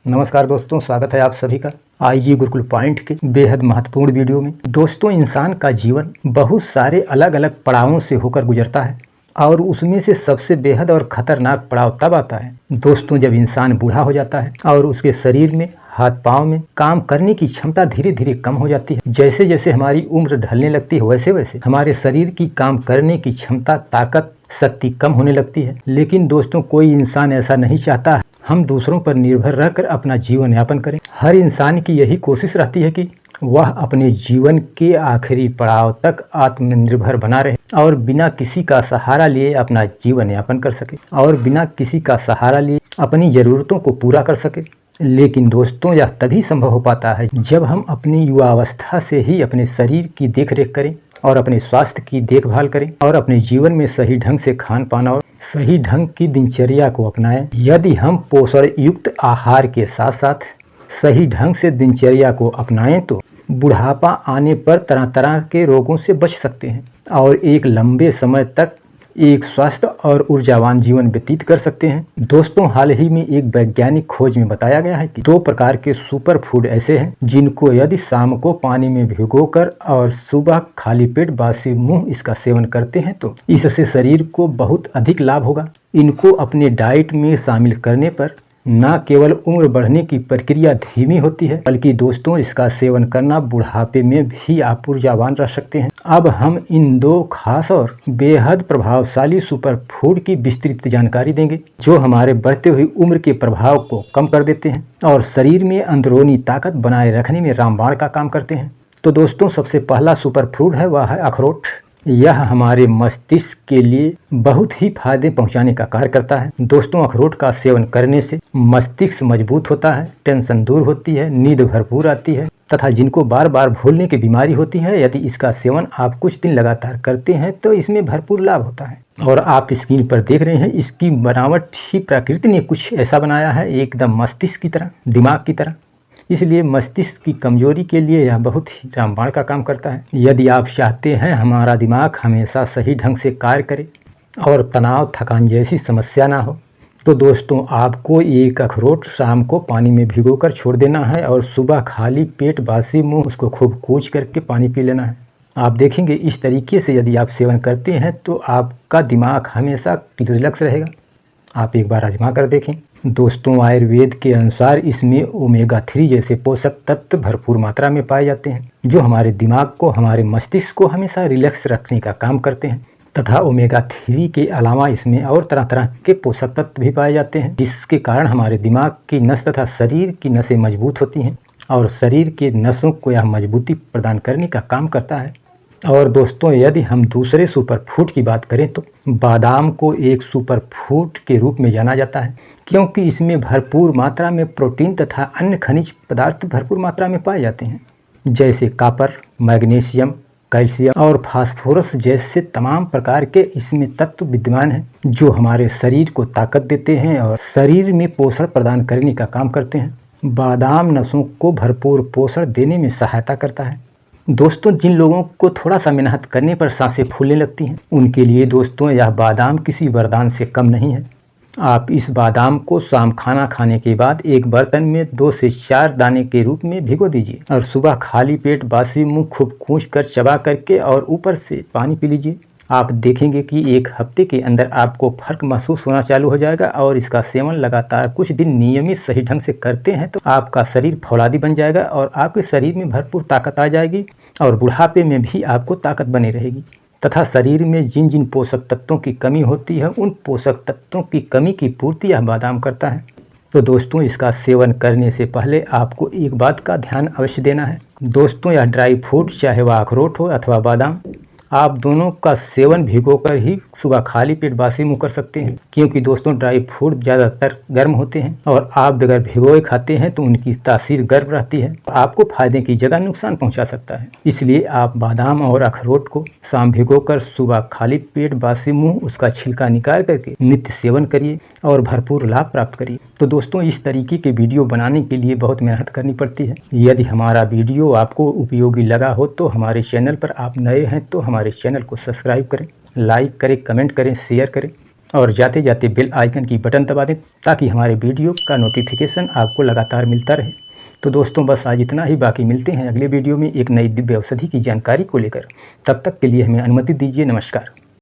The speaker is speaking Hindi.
नमस्कार दोस्तों, स्वागत है आप सभी का आईजी गुरुकुल पॉइंट के बेहद महत्वपूर्ण वीडियो में। दोस्तों, इंसान का जीवन बहुत सारे अलग अलग पड़ावों से होकर गुजरता है और उसमें से सबसे बेहद और ख़तरनाक पड़ाव तब आता है दोस्तों जब इंसान बूढ़ा हो जाता है और उसके शरीर में, हाथ पाँव में काम करने की क्षमता धीरे धीरे कम हो जाती है। जैसे जैसे हमारी उम्र ढलने लगती है वैसे वैसे हमारे शरीर की काम करने की क्षमता, ताकत, शक्ति कम होने लगती है। लेकिन दोस्तों, कोई इंसान ऐसा नहीं चाहता हम दूसरों पर निर्भर रहकर अपना जीवन यापन करें। हर इंसान की यही कोशिश रहती है कि वह अपने जीवन के आखिरी पड़ाव तक आत्मनिर्भर बना रहे और बिना किसी का सहारा लिए अपना जीवन यापन कर सके और बिना किसी का सहारा लिए अपनी ज़रूरतों को पूरा कर सके। लेकिन दोस्तों, यह तभी संभव हो पाता है जब हम अपनी युवावस्था से ही अपने शरीर की देखरेख करें और अपने स्वास्थ्य की देखभाल करें और अपने जीवन में सही ढंग से खान पान और सही ढंग की दिनचर्या को अपनाएं। यदि हम पोषण युक्त आहार के साथ साथ सही ढंग से दिनचर्या को अपनाएं तो बुढ़ापा आने पर तरह तरह के रोगों से बच सकते हैं और एक लंबे समय तक एक स्वस्थ और ऊर्जावान जीवन व्यतीत कर सकते हैं। दोस्तों, हाल ही में एक वैज्ञानिक खोज में बताया गया है कि 2 प्रकार के सुपर फूड ऐसे हैं जिनको यदि शाम को पानी में भिगोकर और सुबह खाली पेट बासी मुंह इसका सेवन करते हैं तो इससे शरीर को बहुत अधिक लाभ होगा। इनको अपने डाइट में शामिल करने पर न केवल उम्र बढ़ने की प्रक्रिया धीमी होती है बल्कि दोस्तों इसका सेवन करना बुढ़ापे में भी आप ऊर्जावान रह सकते हैं। अब हम इन 2 खास और बेहद प्रभावशाली सुपर फूड की विस्तृत जानकारी देंगे जो हमारे बढ़ते हुई उम्र के प्रभाव को कम कर देते हैं और शरीर में अंदरूनी ताकत बनाए रखने में रामबाण का काम करते हैं। तो दोस्तों, सबसे पहला सुपर फूड है वह है अखरोट। यह हमारे मस्तिष्क के लिए बहुत ही फायदे पहुंचाने का कार्य करता है। दोस्तों, अखरोट का सेवन करने से मस्तिष्क मजबूत होता है, टेंशन दूर होती है, नींद भरपूर आती है तथा जिनको बार बार भूलने की बीमारी होती है, यदि इसका सेवन आप कुछ दिन लगातार करते हैं तो इसमें भरपूर लाभ होता है। और आप स्क्रीन पर देख रहे हैं, इसकी बनावट ही प्रकृति ने कुछ ऐसा बनाया है, एकदम मस्तिष्क की तरह, दिमाग की तरह। इसलिए मस्तिष्क की कमजोरी के लिए यह बहुत ही रामबाण का काम करता है। यदि आप चाहते हैं हमारा दिमाग हमेशा सही ढंग से कार्य करे और तनाव, थकान जैसी समस्या ना हो तो दोस्तों आपको एक अखरोट शाम को पानी में भिगोकर छोड़ देना है और सुबह खाली पेट बासी मुंह उसको खूब कूच करके पानी पी लेना है। आप देखेंगे इस तरीके से यदि आप सेवन करते हैं तो आपका दिमाग हमेशा रिलैक्स रहेगा। आप एक बार आजमा कर देखें। दोस्तों, आयुर्वेद के अनुसार इसमें ओमेगा 3 जैसे पोषक तत्व भरपूर मात्रा में पाए जाते हैं जो हमारे दिमाग को, हमारे मस्तिष्क को हमेशा रिलैक्स रखने का काम करते हैं। तथा ओमेगा 3 के अलावा इसमें और तरह तरह के पोषक तत्व भी पाए जाते हैं जिसके कारण हमारे दिमाग की नस तथा शरीर की नसें मजबूत होती हैं और शरीर के नसों को यह मजबूती प्रदान करने का काम करता है। और दोस्तों, यदि हम दूसरे सुपर फूड की बात करें तो बादाम को एक सुपर फूड के रूप में जाना जाता है क्योंकि इसमें भरपूर मात्रा में प्रोटीन तथा अन्य खनिज पदार्थ भरपूर मात्रा में पाए जाते हैं जैसे कॉपर, मैग्नीशियम, कैल्शियम और फास्फोरस जैसे तमाम प्रकार के इसमें तत्व विद्यमान हैं जो हमारे शरीर को ताकत देते हैं और शरीर में पोषण प्रदान करने का काम करते हैं। बादाम नसों को भरपूर पोषण देने में सहायता करता है। दोस्तों, जिन लोगों को थोड़ा सा मेहनत करने पर सांसें फूलने लगती हैं उनके लिए दोस्तों यह बादाम किसी वरदान से कम नहीं है। आप इस बादाम को शाम खाना खाने के बाद एक बर्तन में 2 से 4 दाने के रूप में भिगो दीजिए और सुबह खाली पेट बासी मुंह खूब कूच कर चबा करके और ऊपर से पानी पी लीजिए। आप देखेंगे कि 1 हफ्ते के अंदर आपको फर्क महसूस होना चालू हो जाएगा और इसका सेवन लगातार कुछ दिन नियमित सही ढंग से करते हैं तो आपका शरीर फौलादी बन जाएगा और आपके शरीर में भरपूर ताकत आ जाएगी और बुढ़ापे में भी आपको ताकत बनी रहेगी तथा शरीर में जिन जिन पोषक तत्वों की कमी होती है उन पोषक तत्वों की कमी की पूर्ति यह बादाम करता है। तो दोस्तों, इसका सेवन करने से पहले आपको एक बात का ध्यान अवश्य देना है। दोस्तों, यह ड्राई फ्रूट चाहे वह अखरोट हो अथवा बादाम, आप दोनों का सेवन भिगोकर ही सुबह खाली पेट बासी मुंह कर सकते हैं क्योंकि दोस्तों ड्राई फ्रूट ज़्यादातर गर्म होते हैं और आप बगैर भिगोए खाते हैं तो उनकी तासीर गर्म रहती है, आपको फायदे की जगह नुकसान पहुंचा सकता है। इसलिए आप बादाम और अखरोट को शाम भिगोकर सुबह खाली पेट बासी मुंह उसका छिलका निकाल करके नित्य सेवन करिए और भरपूर लाभ प्राप्त करिए। तो दोस्तों, इस तरीके के वीडियो बनाने के लिए बहुत मेहनत करनी पड़ती है। यदि हमारा वीडियो आपको उपयोगी लगा हो तो हमारे चैनल पर आप नए हैं तो हमारे चैनल को सब्सक्राइब करें, लाइक करें, कमेंट करें, शेयर करें और जाते जाते बेल आइकन की बटन दबा दें ताकि हमारे वीडियो का नोटिफिकेशन आपको लगातार मिलता रहे। तो दोस्तों बस आज इतना ही, बाकी मिलते हैं अगले वीडियो में एक नई दिव्य औषधि की जानकारी को लेकर। तब तक के लिए हमें अनुमति दीजिए। नमस्कार।